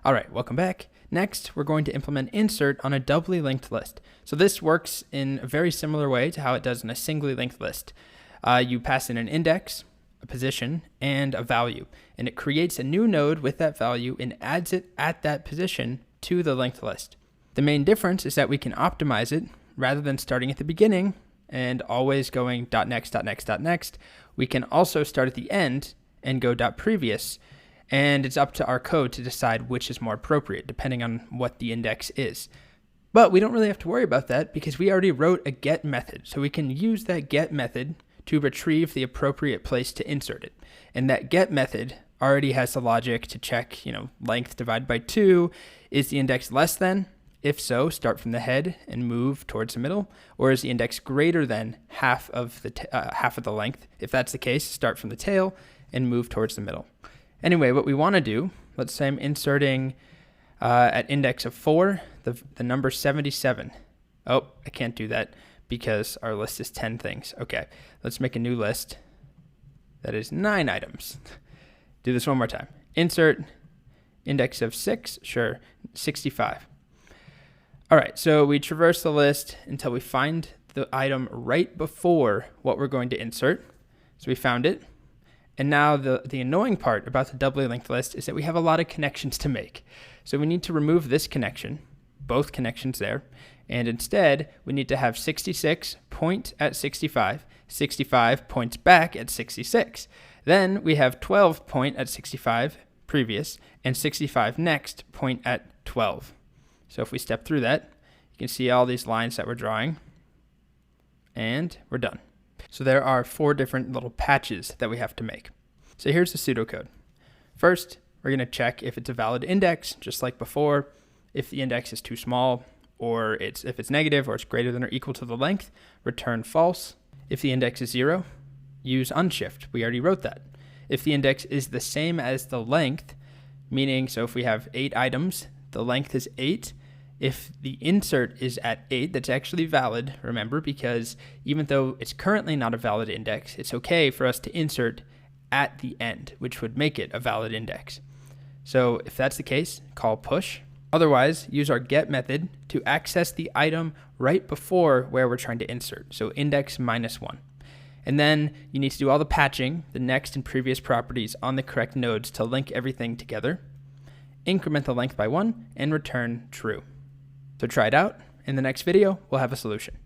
All right, welcome back. Next, we're going to implement insert on a doubly linked list. So this works in a very similar way to how it does in a singly linked list. You pass in an index, a position, and a value, and it creates a new node with that value and adds it at that position to the linked list. The main difference is that we can optimize it rather than starting at the beginning and always going .next, .next, .next. We can also start at the end and go .previous. And it's up to our code to decide which is more appropriate, depending on what the index is. But we don't really have to worry about that because we already wrote a get method. So we can use that get method to retrieve the appropriate place to insert it. And that get method already has the logic to check, length divided by 2. Is the index less than? If so, start from the head and move towards the middle. Or is the index greater than half of the length? If that's the case, start from the tail and move towards the middle. Anyway, what we want to do, let's say I'm inserting at index of 4, the number 77. Oh, I can't do that because our list is 10 things. Okay, let's make a new list that is 9 items. Do this one more time. Insert, index of 6, sure, 65. All right, so we traverse the list until we find the item right before what we're going to insert. So we found it. And now the annoying part about the doubly linked list is that we have a lot of connections to make. So we need to remove this connection, both connections there, and instead we need to have 66 point at 65, 65 points back at 66. Then we have 12 point at 65 previous, and 65 next point at 12. So if we step through that, you can see all these lines that we're drawing, and we're done. So there are 4 different little patches that we have to make. So here's the pseudocode. First, we're going to check if it's a valid index, just like before. If the index is too small, or if it's negative, or it's greater than or equal to the length, return false. If the index is 0, use unshift. We already wrote that. If the index is the same as the length, meaning, so if we have 8 items, the length is 8. If the insert is at 8, that's actually valid, remember, because even though it's currently not a valid index, it's okay for us to insert at the end, which would make it a valid index. So if that's the case, call push. Otherwise, use our get method to access the item right before where we're trying to insert, so index -1. And then you need to do all the patching, the next and previous properties on the correct nodes to link everything together, increment the length by 1, and return true. So try it out. In the next video, we'll have a solution.